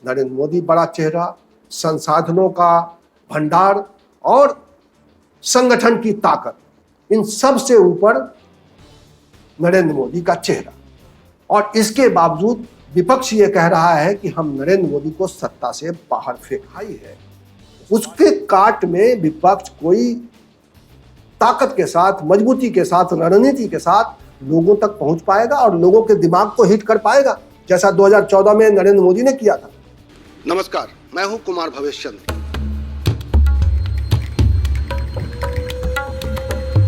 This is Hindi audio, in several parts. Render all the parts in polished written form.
नरेंद्र मोदी बड़ा चेहरा, संसाधनों का भंडार और संगठन की ताकत, इन सब से ऊपर नरेंद्र मोदी का चेहरा। और इसके बावजूद विपक्ष ये कह रहा है कि हम नरेंद्र मोदी को सत्ता से बाहर फेंका ही है। उसके काट में विपक्ष कोई ताकत के साथ, मजबूती के साथ, रणनीति के साथ लोगों तक पहुंच पाएगा और लोगों के दिमाग को हिट कर पाएगा, जैसा 2014 में नरेंद्र मोदी ने किया था। नमस्कार, मैं हूं कुमार भवेश चंद्र।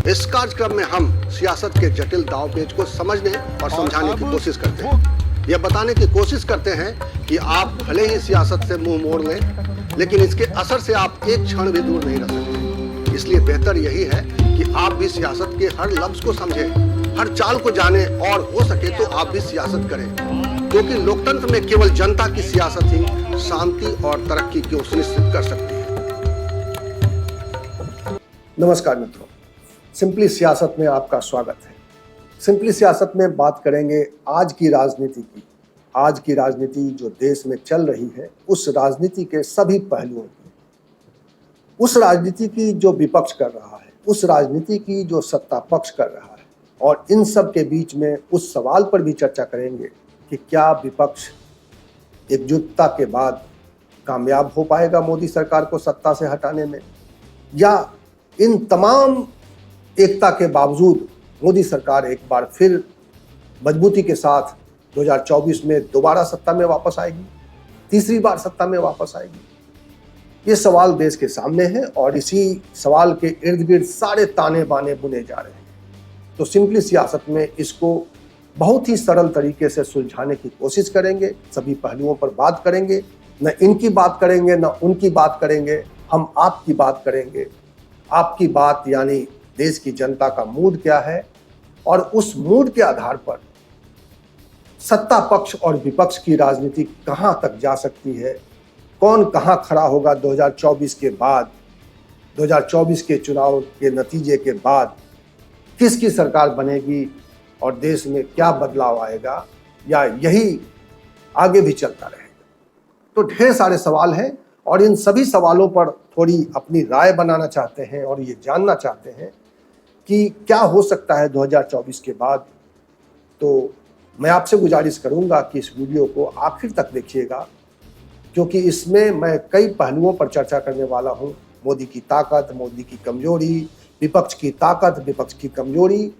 इस कार्यक्रम में हम सियासत के जटिल दांवपेच को समझने और समझाने की कोशिश करते हैं। यह बताने की कोशिश करते हैं कि आप भले ही सियासत से मुंह मोड़ लें, लेकिन इसके असर से आप एक क्षण भी दूर नहीं रह सकते। इसलिए बेहतर यही है कि आप भी सियासत के हर लफ्ज को समझें, हर चाल को जाने और हो सके तो आप भी सियासत करें, क्योंकि लोकतंत्र में केवल जनता की सियासत ही शांति और तरक्की को सुनिश्चित कर सकती है। नमस्कार मित्रों, सिंपली सियासत में आपका स्वागत है। सिंपली सियासत में बात करेंगे आज की राजनीति की, आज की राजनीति जो देश में चल रही है, उस राजनीति के सभी पहलुओं की, उस राजनीति की जो विपक्ष कर रहा है, उस राजनीति की जो सत्ता पक्ष कर रहा है, और इन सब के बीच में उस सवाल पर भी चर्चा करेंगे कि क्या विपक्ष एकजुटता के बाद कामयाब हो पाएगा मोदी सरकार को सत्ता से हटाने में, या इन तमाम एकता के बावजूद मोदी सरकार एक बार फिर मजबूती के साथ 2024 में दोबारा सत्ता में वापस आएगी, तीसरी बार सत्ता में वापस आएगी। ये सवाल देश के सामने है और इसी सवाल के इर्द गिर्द सारे ताने बाने बुने जा रहे हैं। तो सिंपली सियासत में इसको बहुत ही सरल तरीके से सुलझाने की कोशिश करेंगे, सभी पहलुओं पर बात करेंगे, न इनकी बात करेंगे न उनकी बात करेंगे, हम आपकी बात करेंगे। आपकी बात यानी देश की जनता का मूड क्या है, और उस मूड के आधार पर सत्ता पक्ष और विपक्ष की राजनीति कहां तक जा सकती है, कौन कहां खड़ा होगा 2024 के बाद, 2024 के चुनाव के नतीजे के बाद किसकी सरकार बनेगी और देश में क्या बदलाव आएगा, या यही आगे भी चलता रहेगा। तो ढेर सारे सवाल हैं और इन सभी सवालों पर थोड़ी अपनी राय बनाना चाहते हैं और ये जानना चाहते हैं कि क्या हो सकता है 2024 के बाद। तो मैं आपसे गुजारिश करूंगा कि इस वीडियो को आखिर तक देखिएगा, क्योंकि इसमें मैं कई पहलुओं पर चर्चा करने वाला हूं। मोदी की ताकत, मोदी की कमजोरी, विपक्ष की ताकत, विपक्ष की कमजोरी,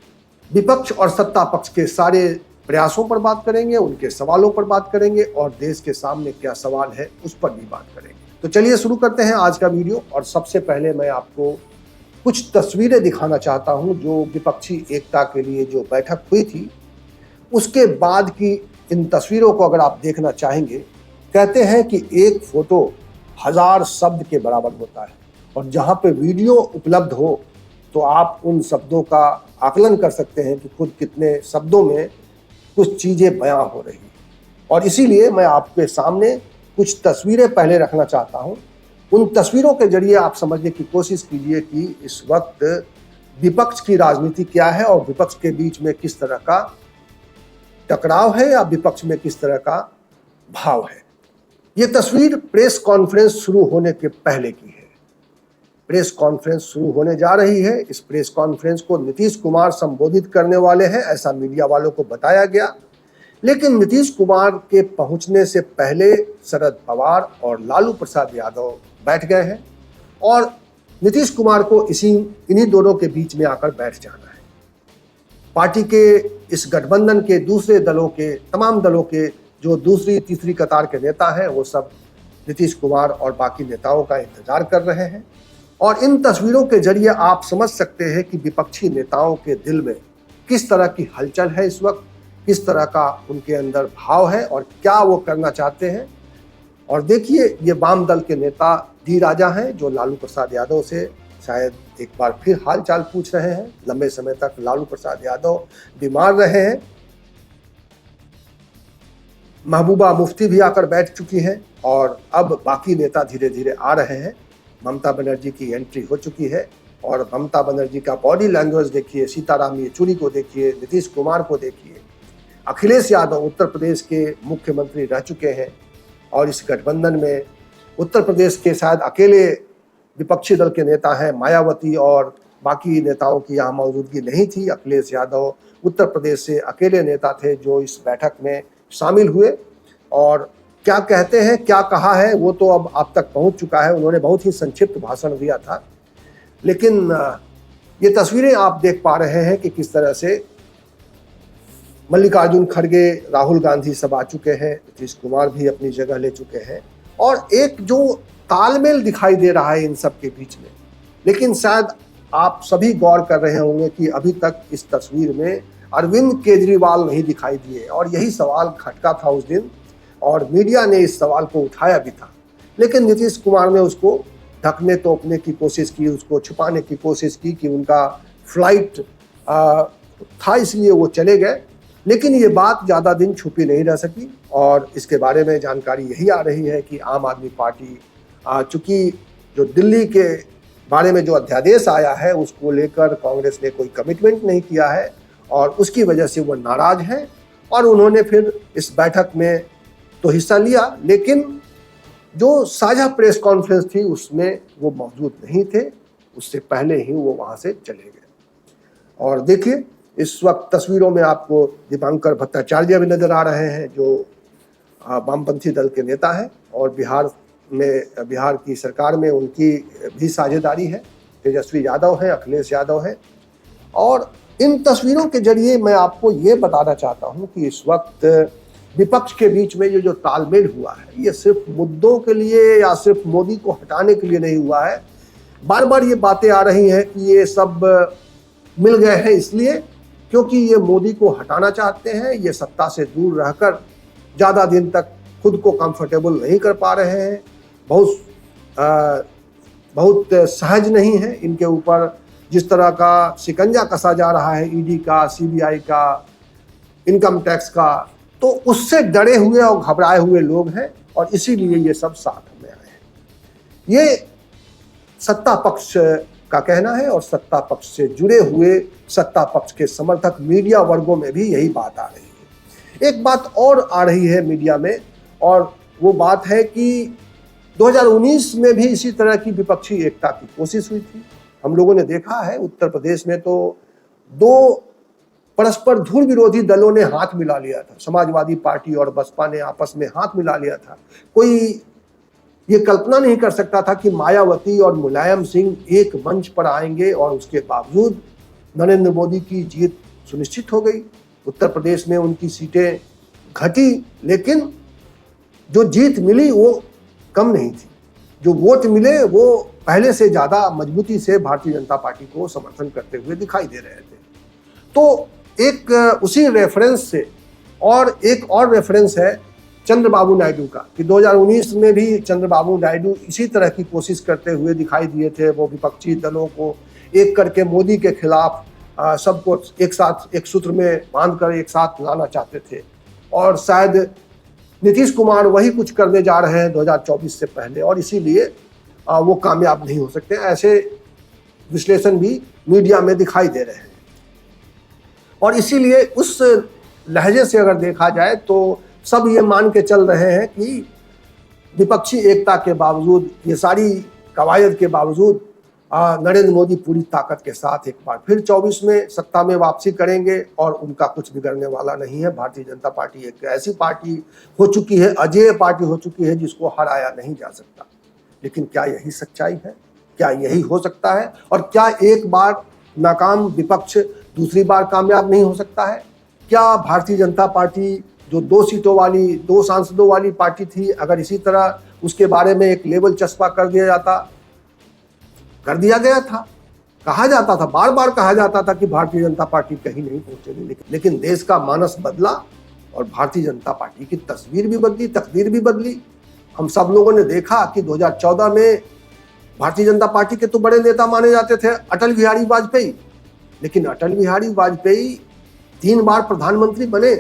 विपक्ष और सत्ता पक्ष के सारे प्रयासों पर बात करेंगे, उनके सवालों पर बात करेंगे और देश के सामने क्या सवाल है उस पर भी बात करेंगे। तो चलिए शुरू करते हैं आज का वीडियो। और सबसे पहले मैं आपको कुछ तस्वीरें दिखाना चाहता हूं जो विपक्षी एकता के लिए जो बैठक हुई थी उसके बाद की। इन तस्वीरों को अगर आप देखना चाहेंगे, कहते हैं कि एक फोटो 1000 शब्द के बराबर होता है, और जहां पे वीडियो उपलब्ध हो तो आप उन शब्दों का आकलन कर सकते हैं कि खुद कितने शब्दों में कुछ चीजें बयां हो रही हैं। और इसीलिए मैं आपके सामने कुछ तस्वीरें पहले रखना चाहता हूं। उन तस्वीरों के जरिए आप समझने की कोशिश कीजिए कि इस वक्त विपक्ष की राजनीति क्या है और विपक्ष के बीच में किस तरह का टकराव है या विपक्ष में किस तरह का भाव है। ये तस्वीर प्रेस कॉन्फ्रेंस शुरू होने के पहले की है। प्रेस कॉन्फ्रेंस शुरू होने जा रही है। इस प्रेस कॉन्फ्रेंस को नीतीश कुमार संबोधित करने वाले हैं, ऐसा मीडिया वालों को बताया गया। लेकिन नीतीश कुमार के पहुंचने से पहले शरद पवार और लालू प्रसाद यादव बैठ गए हैं और नीतीश कुमार को इन्हीं दोनों के बीच में आकर बैठ जाना है। पार्टी के इस गठबंधन के दूसरे दलों के, तमाम दलों के जो दूसरी तीसरी कतार के नेता हैं, वो सब नीतीश कुमार और बाकी नेताओं का इंतजार कर रहे हैं। और इन तस्वीरों के जरिए आप समझ सकते हैं कि विपक्षी नेताओं के दिल में किस तरह की हलचल है इस वक्त, किस तरह का उनके अंदर भाव है और क्या वो करना चाहते हैं। और देखिए, ये वाम दल के नेता डी राजा हैं जो लालू प्रसाद यादव से शायद एक बार फिर हाल चाल पूछ रहे हैं। लंबे समय तक लालू प्रसाद यादव बीमार रहे हैं। महबूबा मुफ्ती भी आकर बैठ चुकी हैं और अब बाकी नेता धीरे धीरे आ रहे हैं। ममता बनर्जी की एंट्री हो चुकी है और ममता बनर्जी का बॉडी लैंग्वेज देखिए, सीताराम येचुरी को देखिए, नीतीश कुमार को देखिए। अखिलेश यादव उत्तर प्रदेश के मुख्यमंत्री रह चुके हैं और इस गठबंधन में उत्तर प्रदेश के शायद अकेले विपक्षी दल के नेता हैं, मायावती और बाकी नेताओं की यहाँ मौजूदगी नहीं थी। अखिलेश यादव उत्तर प्रदेश से अकेले नेता थे जो इस बैठक में शामिल हुए, और क्या कहते हैं, क्या कहा है, वो तो अब आप तक पहुंच चुका है। उन्होंने बहुत ही संक्षिप्त भाषण दिया था, लेकिन ये तस्वीरें आप देख पा रहे हैं कि किस तरह से मल्लिकार्जुन खड़गे, राहुल गांधी सब आ चुके हैं, नीतीश कुमार भी अपनी जगह ले चुके हैं, और एक जो तालमेल दिखाई दे रहा है इन सब के बीच में। लेकिन शायद आप सभी गौर कर रहे होंगे कि अभी तक इस तस्वीर में अरविंद केजरीवाल नहीं दिखाई दिए, और यही सवाल खटका था उस दिन, और मीडिया ने इस सवाल को उठाया भी था। लेकिन नीतीश कुमार ने उसको ढकने तोपने की कोशिश की, उसको छुपाने की कोशिश की कि उनका फ्लाइट था इसलिए वो चले गए। लेकिन ये बात ज़्यादा दिन छुपी नहीं रह सकी, और इसके बारे में जानकारी यही आ रही है कि आम आदमी पार्टी चूँकि जो दिल्ली के बारे में जो अध्यादेश आया है उसको लेकर कांग्रेस ने कोई कमिटमेंट नहीं किया है, और उसकी वजह से वो नाराज हैं, और उन्होंने फिर इस बैठक में तो हिस्सा लिया, लेकिन जो साझा प्रेस कॉन्फ्रेंस थी उसमें वो मौजूद नहीं थे। उससे पहले ही वो वहाँ से चले गए। और देखिए, इस वक्त तस्वीरों में आपको दीपांकर भट्टाचार्य भी नजर आ रहे हैं जो वामपंथी दल के नेता हैं, और बिहार की सरकार में उनकी भी साझेदारी है। तेजस्वी यादव हैं, अखिलेश यादव हैं। और इन तस्वीरों के जरिए मैं आपको ये बताना चाहता हूँ कि इस वक्त विपक्ष के बीच में ये जो तालमेल हुआ है, ये सिर्फ मुद्दों के लिए या सिर्फ मोदी को हटाने के लिए नहीं हुआ है। बार बार ये बातें आ रही हैं कि ये सब मिल गए हैं इसलिए क्योंकि ये मोदी को हटाना चाहते हैं, ये सत्ता से दूर रहकर ज़्यादा दिन तक खुद को कंफर्टेबल नहीं कर पा रहे हैं, बहुत सहज नहीं है इनके ऊपर जिस तरह का शिकंजा कसा जा रहा है ईडी का, सीबीआई का, इनकम टैक्स का, तो उससे डरे हुए और घबराए हुए लोग हैं, और इसीलिए ये सब साथ में आए हैं। ये सत्ता पक्ष का कहना है, और सत्ता पक्ष से जुड़े हुए सत्ता पक्ष के समर्थक मीडिया वर्गों में भी यही बात आ रही है। एक बात और आ रही है मीडिया में, और वो बात है कि 2019 में भी इसी तरह की विपक्षी एकता की कोशिश हुई थी। हम लोगों ने देखा है उत्तर प्रदेश में तो दो परस्पर धुर विरोधी दलों ने हाथ मिला लिया था। समाजवादी पार्टी और बसपा ने आपस में हाथ मिला लिया था। कोई ये कल्पना नहीं कर सकता था कि मायावती और मुलायम सिंह एक मंच पर आएंगे, और उसके बावजूद नरेंद्र मोदी की जीत सुनिश्चित हो गई। उत्तर प्रदेश में उनकी सीटें घटी, लेकिन जो जीत मिली वो कम नहीं थी। जो वोट मिले वो पहले से ज़्यादा मजबूती से भारतीय जनता पार्टी को समर्थन करते हुए दिखाई दे रहे थे। तो एक उसी रेफरेंस से और एक और रेफरेंस है चंद्रबाबू नायडू का कि 2019 में भी चंद्रबाबू नायडू इसी तरह की कोशिश करते हुए दिखाई दिए थे। वो विपक्षी दलों को एक करके मोदी के खिलाफ सबको एक साथ एक सूत्र में बांधकर एक साथ लाना चाहते थे, और शायद नीतीश कुमार वही कुछ करने जा रहे हैं 2024 से पहले, और इसीलिए वो कामयाब नहीं हो सकते। ऐसे विश्लेषण भी मीडिया में दिखाई दे रहे हैं, और इसीलिए उस लहजे से अगर देखा जाए तो सब ये मान के चल रहे हैं कि विपक्षी एकता के बावजूद, ये सारी कवायद के बावजूद नरेंद्र मोदी पूरी ताकत के साथ एक बार फिर 24 में सत्ता में वापसी करेंगे, और उनका कुछ बिगड़ने वाला नहीं है। भारतीय जनता पार्टी एक ऐसी पार्टी हो चुकी है, अजेय पार्टी हो चुकी है जिसको हराया नहीं जा सकता। लेकिन क्या यही सच्चाई है? क्या यही हो सकता है? और क्या एक बार नाकाम विपक्ष दूसरी बार कामयाब नहीं हो सकता है? क्या भारतीय जनता पार्टी जो 2 सीटों वाली, 2 सांसदों वाली पार्टी थी, अगर इसी तरह उसके बारे में एक लेबल चस्पा कर दिया गया था, कहा जाता था, बार बार कहा जाता था कि भारतीय जनता पार्टी कहीं नहीं पहुंचेगी, लेकिन देश का मानस बदला और भारतीय जनता पार्टी की तस्वीर भी बदली, तकदीर भी बदली। हम सब लोगों ने देखा कि 2014 में भारतीय जनता पार्टी के तो बड़े नेता माने जाते थे अटल बिहारी वाजपेयी, लेकिन अटल बिहारी वाजपेयी 3 बार प्रधानमंत्री बने।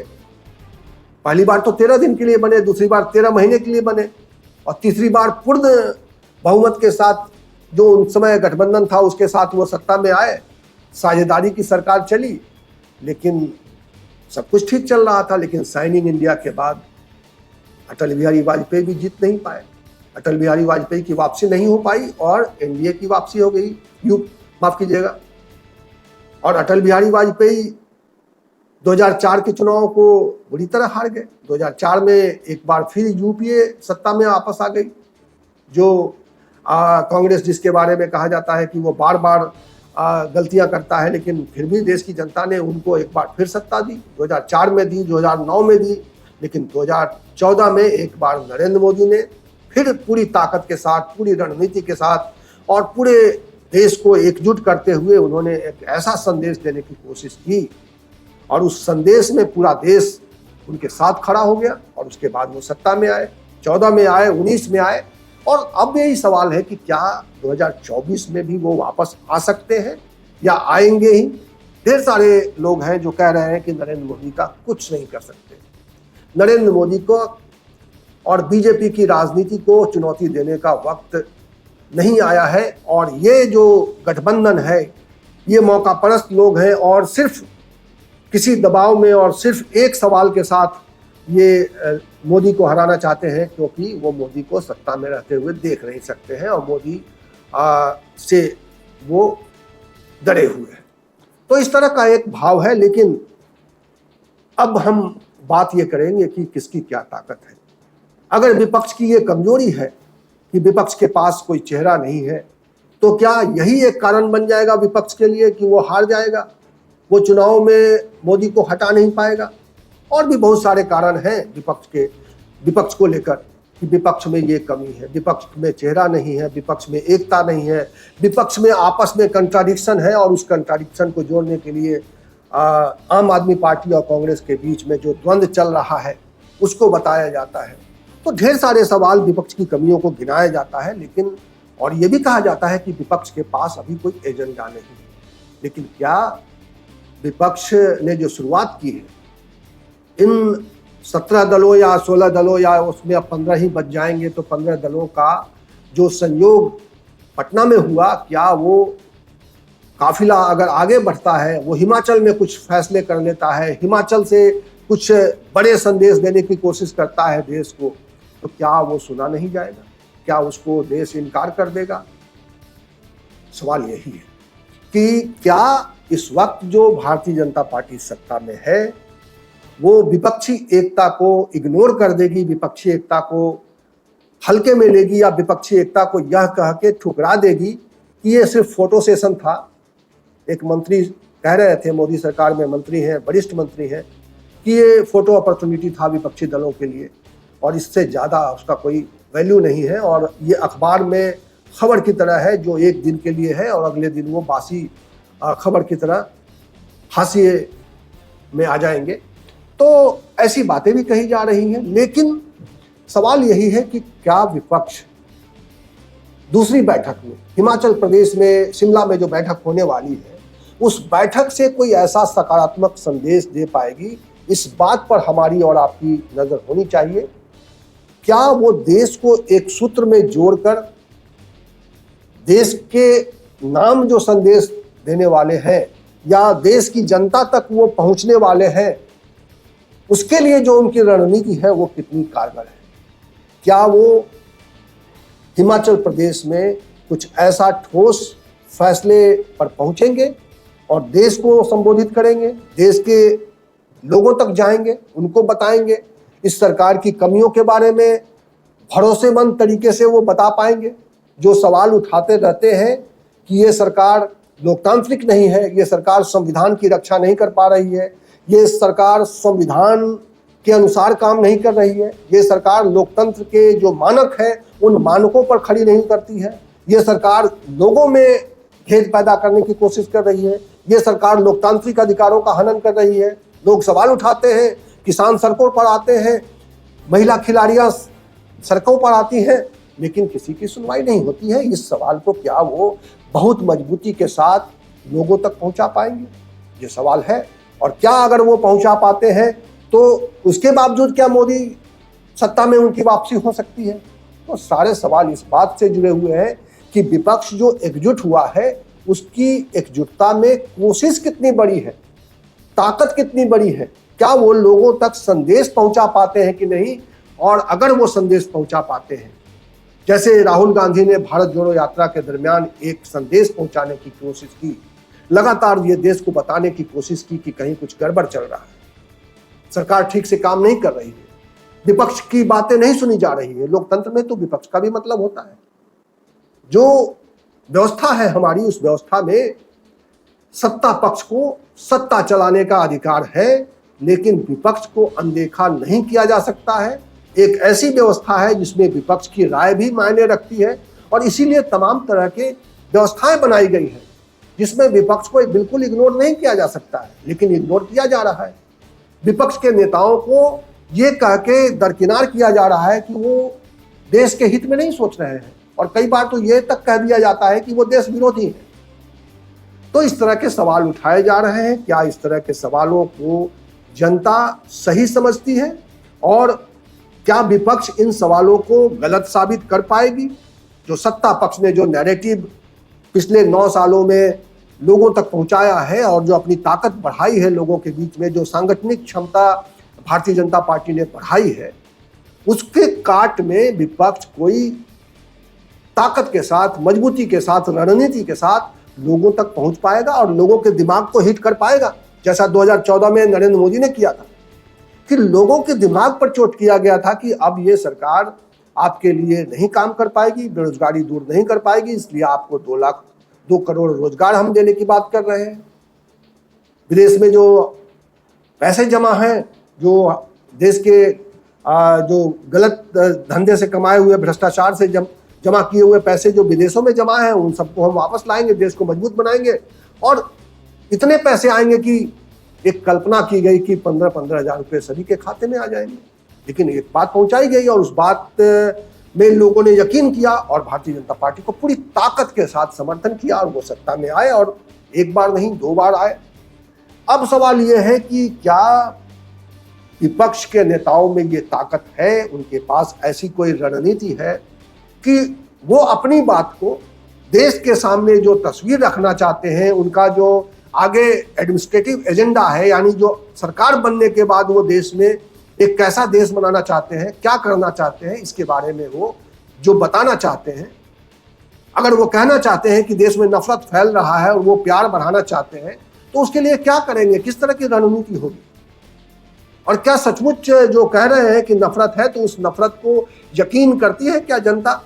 पहली बार तो 13 दिन के लिए बने, दूसरी बार 13 महीने के लिए बने, और तीसरी बार पूर्ण बहुमत के साथ जो उस समय गठबंधन था उसके साथ वो सत्ता में आए, साझेदारी की सरकार चली, लेकिन सब कुछ ठीक चल रहा था। लेकिन साइन इन इंडिया के बाद अटल बिहारी वाजपेयी भी जीत नहीं पाए, अटल बिहारी वाजपेयी की वापसी नहीं हो पाई और एनडीए की वापसी हो गई, माफ कीजिएगा। और अटल बिहारी वाजपेयी 2004 के चुनाव को बुरी तरह हार गए। 2004 में एक बार फिर यूपीए सत्ता में वापस आ गई, जो कांग्रेस जिसके बारे में कहा जाता है कि वो बार बार गलतियां करता है, लेकिन फिर भी देश की जनता ने उनको एक बार फिर सत्ता दी। 2004 में दी, 2009 में दी, लेकिन 2014 में एक बार नरेंद्र मोदी ने फिर पूरी ताकत के साथ, पूरी रणनीति के साथ और पूरे देश को एकजुट करते हुए उन्होंने एक ऐसा संदेश देने की कोशिश की और उस संदेश में पूरा देश उनके साथ खड़ा हो गया और उसके बाद वो सत्ता में आए, 14 में आए, 19 में आए। और अब यही सवाल है कि क्या 2024 में भी वो वापस आ सकते हैं या आएंगे ही। ढेर सारे लोग हैं जो कह रहे हैं कि नरेंद्र मोदी का कुछ नहीं कर सकते। नरेंद्र मोदी को और बीजेपी की राजनीति को चुनौती देने का वक्त नहीं आया है और ये जो गठबंधन है ये मौकापरस्त लोग हैं और सिर्फ किसी दबाव में और सिर्फ एक सवाल के साथ ये मोदी को हराना चाहते हैं, क्योंकि वो मोदी को सत्ता में रहते हुए देख नहीं सकते हैं और मोदी से वो डरे हुए हैं। तो इस तरह का एक भाव है। लेकिन अब हम बात ये करेंगे कि किसकी क्या ताकत है। अगर विपक्ष की ये कमजोरी है कि विपक्ष के पास कोई चेहरा नहीं है, तो क्या यही एक कारण बन जाएगा विपक्ष के लिए कि वो हार जाएगा, वो चुनाव में मोदी को हटा नहीं पाएगा? और भी बहुत सारे कारण हैं विपक्ष को लेकर कि विपक्ष में ये कमी है, विपक्ष में चेहरा नहीं है, विपक्ष में एकता नहीं है, विपक्ष में आपस में कंट्राडिक्शन है और उस कंट्राडिक्शन को जोड़ने के लिए आम आदमी पार्टी और कांग्रेस के बीच में जो द्वंद्व चल रहा है उसको बताया जाता है। तो ढेर सारे सवाल, विपक्ष की कमियों को गिनाया जाता है। लेकिन और ये भी कहा जाता है कि विपक्ष के पास अभी कोई एजेंडा नहीं है। लेकिन क्या विपक्ष ने जो शुरुआत की है, इन 17 दलों या 16 दलों या उसमें अब 15 ही बच जाएंगे, तो 15 दलों का जो संयोग पटना में हुआ, क्या वो काफिला अगर आगे बढ़ता है, वो हिमाचल में कुछ फैसले कर लेता है, हिमाचल से कुछ बड़े संदेश देने की कोशिश करता है देश को, तो क्या वो सुना नहीं जाएगा? क्या उसको देश इनकार कर देगा? सवाल यही है कि क्या इस वक्त जो भारतीय जनता पार्टी सत्ता में है वो विपक्षी एकता को इग्नोर कर देगी, विपक्षी एकता को हल्के में लेगी या विपक्षी एकता को यह कह के ठुकरा देगी कि ये सिर्फ फोटो सेशन था। एक मंत्री कह रहे थे, मोदी सरकार में मंत्री हैं, वरिष्ठ मंत्री हैं, कि ये फोटो अपॉर्चुनिटी था विपक्षी दलों के लिए और इससे ज़्यादा उसका कोई वैल्यू नहीं है और ये अखबार में खबर की तरह है जो एक दिन के लिए है और अगले दिन वो बासी खबर की तरह हाशिए में आ जाएंगे। तो ऐसी बातें भी कही जा रही हैं। लेकिन सवाल यही है कि क्या विपक्ष दूसरी बैठक में, हिमाचल प्रदेश में शिमला में जो बैठक होने वाली है, उस बैठक से कोई ऐसा सकारात्मक संदेश दे पाएगी? इस बात पर हमारी और आपकी नजर होनी चाहिए। क्या वो देश को एक सूत्र में जोड़कर देश के नाम जो संदेश देने वाले हैं या देश की जनता तक वो पहुंचने वाले हैं, उसके लिए जो उनकी रणनीति है वो कितनी कारगर है? क्या वो हिमाचल प्रदेश में कुछ ऐसा ठोस फैसले पर पहुंचेंगे और देश को संबोधित करेंगे, देश के लोगों तक जाएंगे, उनको बताएंगे, इस सरकार की कमियों के बारे में भरोसेमंद तरीके से वो बता पाएंगे? जो सवाल उठाते रहते हैं कि ये सरकार लोकतांत्रिक नहीं है, ये सरकार संविधान की रक्षा नहीं कर पा रही है, ये सरकार संविधान के अनुसार काम नहीं कर रही है, ये सरकार लोकतंत्र के जो मानक है उन मानकों पर खड़ी नहीं करती है, ये सरकार लोगों में भेद पैदा करने की कोशिश कर रही है, ये सरकार लोकतांत्रिक अधिकारों का हनन कर रही है। लोग सवाल उठाते हैं, किसान सड़कों पर आते हैं, महिला खिलाड़ियां सड़कों पर आती हैं, लेकिन किसी की सुनवाई नहीं होती है। इस सवाल को क्या वो बहुत मजबूती के साथ लोगों तक पहुंचा पाएंगे? ये सवाल है। और क्या अगर वो पहुंचा पाते हैं तो उसके बावजूद क्या मोदी सत्ता में उनकी वापसी हो सकती है? तो सारे सवाल इस बात से जुड़े हुए हैं कि विपक्ष जो एकजुट हुआ है उसकी एकजुटता में कोशिश कितनी बड़ी है, ताकत कितनी बड़ी है, क्या वो लोगों तक संदेश पहुंचा पाते हैं कि नहीं, और अगर वो संदेश पहुंचा पाते हैं, जैसे राहुल गांधी ने भारत जोड़ो यात्रा के दरमियान एक संदेश पहुंचाने की कोशिश की, लगातार ये देश को बताने की कोशिश की कि कहीं कुछ गड़बड़ चल रहा है, सरकार ठीक से काम नहीं कर रही है, विपक्ष की बातें नहीं सुनी जा रही है। लोकतंत्र में तो विपक्ष का भी मतलब होता है। जो व्यवस्था है हमारी, उस व्यवस्था में सत्ता पक्ष को सत्ता चलाने का अधिकार है, लेकिन विपक्ष को अनदेखा नहीं किया जा सकता है। एक ऐसी व्यवस्था है जिसमें विपक्ष की राय भी मायने रखती है और इसीलिए तमाम तरह के व्यवस्थाएं बनाई गई है जिसमें विपक्ष को बिल्कुल इग्नोर नहीं किया जा सकता है, लेकिन इग्नोर किया जा रहा है। विपक्ष के नेताओं को ये कह के दरकिनार किया जा रहा है कि वो देश के हित में नहीं सोच रहे हैं और कई बार तो ये तक कह दिया जाता है कि वो देश विरोधी है। तो इस तरह के सवाल उठाए जा रहे हैं। क्या इस तरह के सवालों को जनता सही समझती है और क्या विपक्ष इन सवालों को गलत साबित कर पाएगी? जो सत्ता पक्ष ने जो नैरेटिव पिछले 9 सालों में लोगों तक पहुंचाया है और जो अपनी ताकत बढ़ाई है लोगों के बीच में, जो सांगठनिक क्षमता भारतीय जनता पार्टी ने बढ़ाई है, उसके काट में विपक्ष कोई ताकत के साथ, मजबूती के साथ, रणनीति के साथ लोगों तक पहुंच पाएगा और लोगों के दिमाग को हिट कर पाएगा, जैसा 2014 में नरेंद्र मोदी ने किया था कि लोगों के दिमाग पर चोट किया गया था कि अब ये सरकार आपके लिए नहीं काम कर पाएगी, बेरोजगारी दूर नहीं कर पाएगी, इसलिए आपको 2 करोड़ रोजगार हम देने की बात कर रहे हैं। विदेश में जो पैसे जमा हैं, जो देश के जो गलत धंधे से कमाए हुए, भ्रष्टाचार से जमा किए हुए पैसे जो विदेशों में जमा हैं, उन सबको हम वापस लाएंगे, देश को मजबूत बनाएंगे और इतने पैसे आएंगे कि एक कल्पना की गई कि 15-15 हजार रुपये सभी के खाते में आ जाएंगे। लेकिन एक बात पहुंचाई गई और उस बात में लोगों ने यकीन किया और भारतीय जनता पार्टी को पूरी ताकत के साथ समर्थन किया और वो सत्ता में आए और एक बार नहीं 2 बार आए। अब सवाल ये है कि क्या विपक्ष के नेताओं में ये ताकत है, उनके पास ऐसी कोई रणनीति है कि वो अपनी बात को देश के सामने जो तस्वीर रखना चाहते हैं, उनका जो आगे एडमिनिस्ट्रेटिव एजेंडा है, यानी जो सरकार बनने के बाद वो देश में एक कैसा देश बनाना चाहते हैं, क्या करना चाहते हैं, इसके बारे में वो जो बताना चाहते हैं। अगर वो कहना चाहते हैं कि देश में नफरत फैल रहा है और वो प्यार बढ़ाना चाहते हैं, तो उसके लिए क्या करेंगे, किस तरह की रणनीति होगी? और क्या सचमुच जो कह रहे हैं कि नफरत है, तो उस नफरत को यकीन करती है क्या जनता?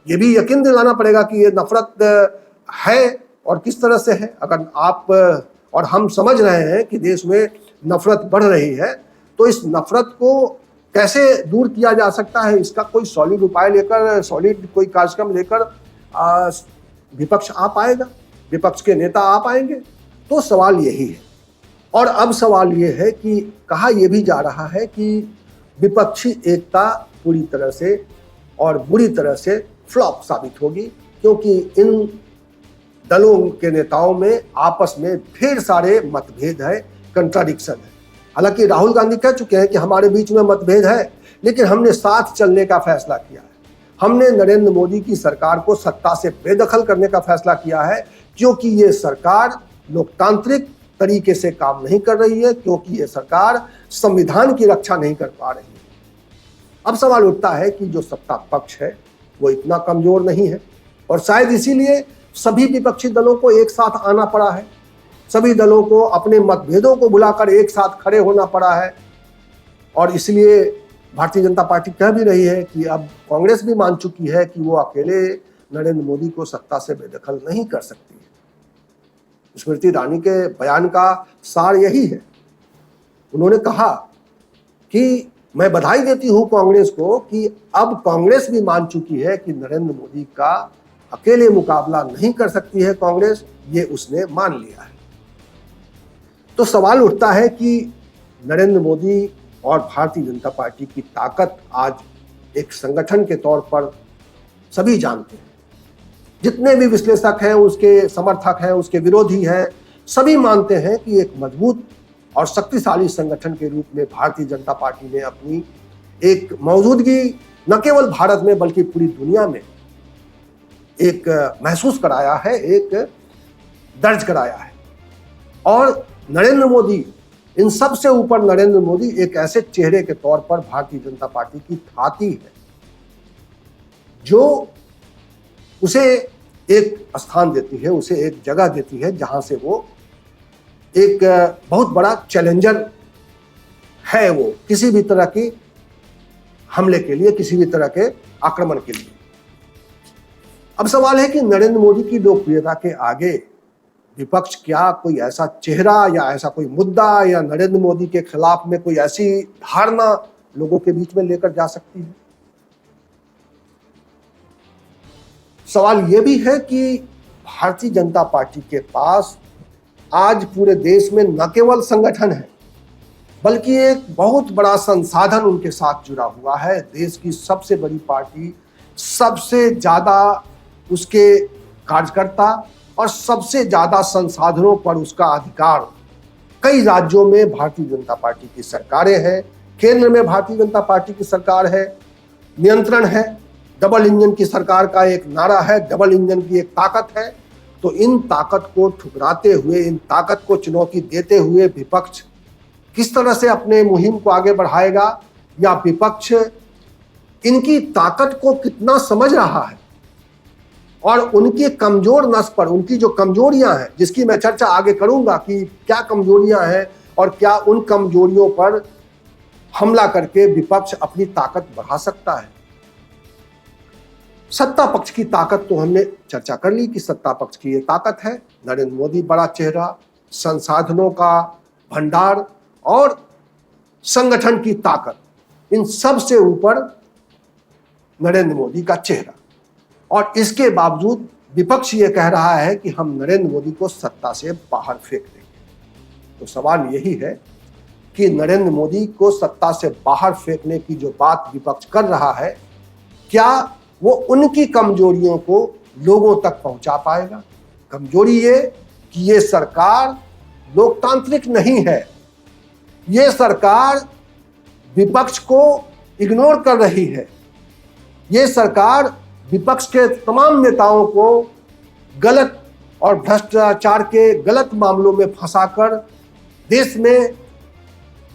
ये भी यकीन दिलाना पड़ेगा कि ये नफरत है और किस तरह से है। अगर आप और हम समझ रहे हैं कि देश में नफरत बढ़ रही है, तो इस नफरत को कैसे दूर किया जा सकता है, इसका कोई सॉलिड उपाय लेकर, सॉलिड कोई कार्यक्रम लेकर विपक्ष आ पाएगा, विपक्ष के नेता आ पाएंगे? तो सवाल यही है। और अब सवाल ये है कि कहा यह भी जा रहा है कि विपक्षी एकता पूरी तरह से और बुरी तरह से फ्लॉप साबित होगी, क्योंकि इन दलों के नेताओं में आपस में ढेर सारे मतभेद है, कंट्राडिक्शन है। हालांकि राहुल गांधी कह चुके हैं कि हमारे बीच में मतभेद है, लेकिन हमने साथ चलने का फैसला किया है। हमने नरेंद्र मोदी की सरकार को सत्ता से बेदखल करने का फैसला किया है, क्योंकि ये सरकार लोकतांत्रिक तरीके से काम नहीं कर रही है, क्योंकि ये सरकार संविधान की रक्षा नहीं कर पा रही है। अब सवाल उठता है कि जो सत्ता पक्ष है वो इतना कमजोर नहीं है और शायद इसीलिए सभी विपक्षी दलों को एक साथ आना पड़ा है, सभी दलों को अपने मतभेदों को भुलाकर एक साथ खड़े होना पड़ा है। और इसलिए भारतीय जनता पार्टी कह भी रही है कि अब कांग्रेस भी मान चुकी है कि वो अकेले नरेंद्र मोदी को सत्ता से बेदखल नहीं कर सकती है। स्मृति ईरानी के बयान का सार यही है। उन्होंने कहा कि मैं बधाई देती हूं कांग्रेस को कि अब कांग्रेस भी मान चुकी है कि नरेंद्र मोदी का अकेले मुकाबला नहीं कर सकती है कांग्रेस, ये उसने मान लिया है। तो सवाल उठता है कि नरेंद्र मोदी और भारतीय जनता पार्टी की ताकत आज एक संगठन के तौर पर सभी जानते हैं। जितने भी विश्लेषक हैं, उसके समर्थक हैं, उसके विरोधी हैं, सभी मानते हैं कि एक मजबूत और शक्तिशाली संगठन के रूप में भारतीय जनता पार्टी ने अपनी एक मौजूदगी न केवल भारत में बल्कि पूरी दुनिया में एक महसूस कराया है, एक दर्ज कराया है। और नरेंद्र मोदी इन सब से ऊपर नरेंद्र मोदी एक ऐसे चेहरे के तौर पर भारतीय जनता पार्टी की ख्याति है जो उसे एक स्थान देती है, उसे एक जगह देती है जहां से वो एक बहुत बड़ा चैलेंजर है, वो किसी भी तरह की हमले के लिए, किसी भी तरह के आक्रमण के लिए। अब सवाल है कि नरेंद्र मोदी की लोकप्रियता के आगे विपक्ष क्या कोई ऐसा चेहरा या ऐसा कोई मुद्दा या नरेंद्र मोदी के खिलाफ में कोई ऐसी धारणा लोगों के बीच में लेकर जा सकती है? सवाल यह भी है कि भारतीय जनता पार्टी के पास आज पूरे देश में न केवल संगठन है बल्कि एक बहुत बड़ा संसाधन उनके साथ जुड़ा हुआ है। देश की सबसे बड़ी पार्टी, सबसे ज्यादा उसके कार्यकर्ता और सबसे ज्यादा संसाधनों पर उसका अधिकार। कई राज्यों में भारतीय जनता पार्टी की सरकारें हैं, केंद्र में भारतीय जनता पार्टी की सरकार है, नियंत्रण है, डबल इंजन की सरकार का एक नारा है, डबल इंजन की एक ताकत है। तो इन ताकत को ठुकराते हुए, इन ताकत को चुनौती देते हुए विपक्ष किस तरह से अपने मुहिम को आगे बढ़ाएगा, या विपक्ष इनकी ताकत को कितना समझ रहा है और उनकी कमजोर नस पर, उनकी जो कमजोरियां हैं, जिसकी मैं चर्चा आगे करूंगा कि क्या कमजोरियां हैं और क्या उन कमजोरियों पर हमला करके विपक्ष अपनी ताकत बढ़ा सकता है। सत्ता पक्ष की ताकत तो हमने चर्चा कर ली कि सत्ता पक्ष की ये ताकत है, नरेंद्र मोदी बड़ा चेहरा, संसाधनों का भंडार और संगठन की ताकत, इन सब से ऊपर नरेंद्र मोदी का चेहरा। और इसके बावजूद विपक्ष ये कह रहा है कि हम नरेंद्र मोदी को सत्ता से बाहर फेंक देंगे। तो सवाल यही है कि नरेंद्र मोदी को सत्ता से बाहर फेंकने की जो बात विपक्ष कर रहा है, क्या वो उनकी कमजोरियों को लोगों तक पहुंचा पाएगा? कमजोरी ये कि ये सरकार लोकतांत्रिक नहीं है, ये सरकार विपक्ष को इग्नोर कर रही है, ये सरकार विपक्ष के तमाम नेताओं को गलत और भ्रष्टाचार के गलत मामलों में फंसाकर देश में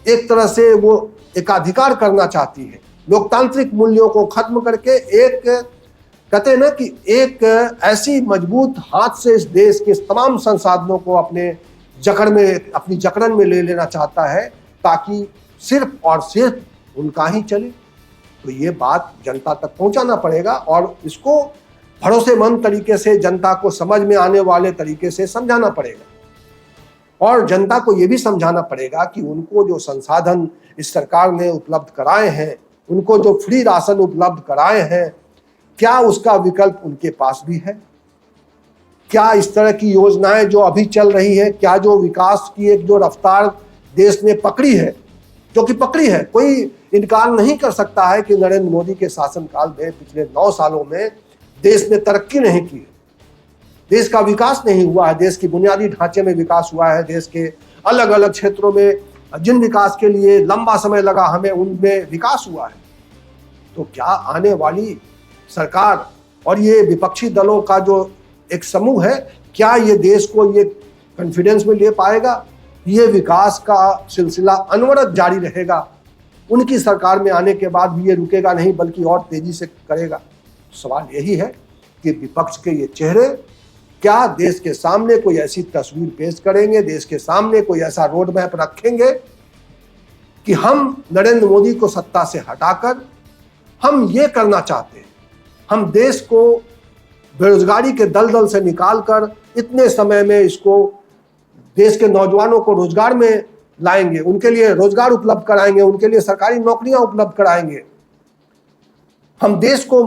एक तरह से वो एकाधिकार करना चाहती है। लोकतांत्रिक मूल्यों को खत्म करके एक, कहते हैं ना कि एक ऐसी मजबूत हाथ से इस देश के तमाम संसाधनों को अपने जकड़ में, अपनी जकड़न में ले लेना चाहता है ताकि सिर्फ और सिर्फ उनका ही चले। तो ये बात जनता तक पहुंचाना पड़ेगा और इसको भरोसेमंद तरीके से, जनता को समझ में आने वाले तरीके से समझाना पड़ेगा। और जनता को ये भी समझाना पड़ेगा कि उनको जो संसाधन इस सरकार ने उपलब्ध कराए हैं, उनको जो फ्री राशन उपलब्ध कराए हैं, क्या उसका विकल्प उनके पास भी है? क्या इस तरह की योजनाएं जो अभी चल रही है, क्या जो विकास की एक जो रफ्तार देश ने पकड़ी है, जो कि पकड़ी है, कोई इनकार नहीं कर सकता है कि नरेंद्र मोदी के शासनकाल में पिछले 9 सालों में देश ने तरक्की नहीं की, देश का विकास नहीं हुआ है, देश की बुनियादी ढांचे में विकास हुआ है, देश के अलग अलग क्षेत्रों में जिन विकास के लिए लंबा समय लगा हमें, उनमें विकास हुआ है। तो क्या आने वाली सरकार और ये विपक्षी दलों का जो एक समूह है, क्या ये देश को ये कॉन्फिडेंस में ले पाएगा? ये विकास का सिलसिला अनवरत जारी रहेगा, उनकी सरकार में आने के बाद भी ये रुकेगा नहीं बल्कि और तेजी से करेगा। सवाल यही है कि विपक्ष के ये चेहरे क्या देश के सामने कोई ऐसी तस्वीर पेश करेंगे, देश के सामने कोई ऐसा रोड मैप रखेंगे कि हम नरेंद्र मोदी को सत्ता से हटाकर हम ये करना चाहते हैं, हम देश को बेरोजगारी के दलदल से निकालकर इतने समय में इसको देश के नौजवानों को रोजगार में लाएंगे, उनके लिए रोजगार उपलब्ध कराएंगे, उनके लिए सरकारी नौकरियां उपलब्ध कराएंगे, हम देश को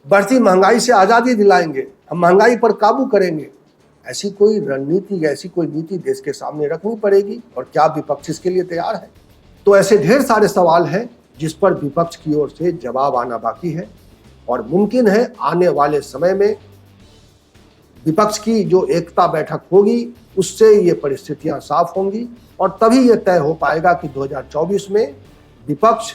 बढ़ती महंगाई से आज़ादी दिलाएंगे, हम महंगाई पर काबू करेंगे। ऐसी कोई रणनीति, ऐसी कोई नीति देश के सामने रखनी पड़ेगी और क्या विपक्ष इसके लिए तैयार है? तो ऐसे ढेर सारे सवाल हैं जिस पर विपक्ष की ओर से जवाब आना बाकी है और मुमकिन है आने वाले समय में विपक्ष की जो एकता बैठक होगी उससे ये परिस्थितियां साफ होंगी और तभी ये तय हो पाएगा कि 2024 में विपक्ष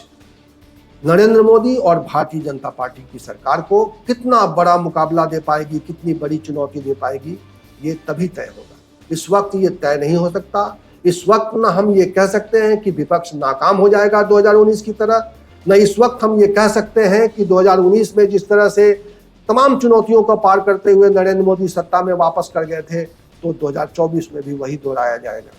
नरेंद्र मोदी और भारतीय जनता पार्टी की सरकार को कितना बड़ा मुकाबला दे पाएगी, कितनी बड़ी चुनौती दे पाएगी, ये तभी तय होगा। इस वक्त ये तय नहीं हो सकता इस वक्त न हम ये कह सकते हैं कि विपक्ष नाकाम हो जाएगा 2019 की तरह, न इस वक्त हम ये कह सकते हैं कि 2019 में जिस तरह से तमाम चुनौतियों को पार करते हुए नरेंद्र मोदी सत्ता में वापस कर गए थे, तो 2024 में भी वही दोहराया जाएगा।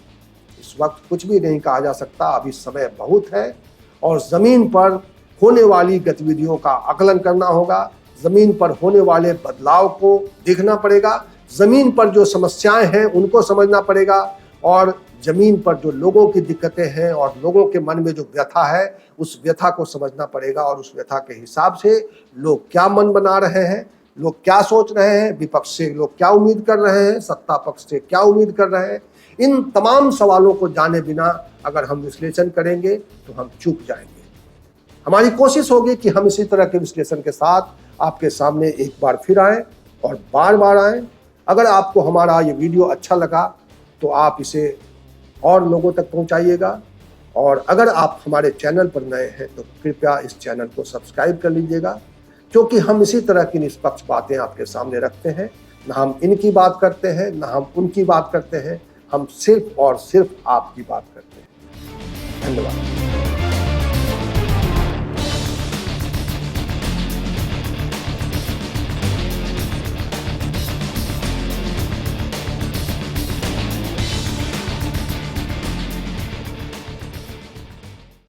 इस वक्त कुछ भी नहीं कहा जा सकता, अभी समय बहुत है और जमीन पर होने वाली गतिविधियों का आकलन करना होगा, जमीन पर होने वाले बदलाव को देखना पड़ेगा, जमीन पर जो समस्याएं हैं उनको समझना पड़ेगा और जमीन पर जो लोगों की दिक्कतें हैं और लोगों के मन में जो व्यथा है उस व्यथा को समझना पड़ेगा और उस व्यथा के हिसाब से लोग क्या मन बना रहे हैं, लोग क्या सोच रहे हैं, विपक्ष से लोग क्या उम्मीद कर रहे हैं, सत्ता पक्ष से क्या उम्मीद कर रहे हैं, इन तमाम सवालों को जाने बिना अगर हम विश्लेषण करेंगे तो हम चूक जाएंगे। हमारी कोशिश होगी कि हम इसी तरह के विश्लेषण के साथ आपके सामने एक बार फिर आए और बार बार आए। अगर आपको हमारा ये वीडियो अच्छा लगा तो आप इसे और लोगों तक पहुंचाइएगा और अगर आप हमारे चैनल पर नए हैं तो कृपया इस चैनल को सब्सक्राइब कर लीजिएगा, क्योंकि हम इसी तरह की निष्पक्ष बातें आपके सामने रखते हैं। ना हम इनकी बात करते हैं, ना हम उनकी बात करते हैं, हम सिर्फ और सिर्फ आपकी बात करते हैं। धन्यवाद।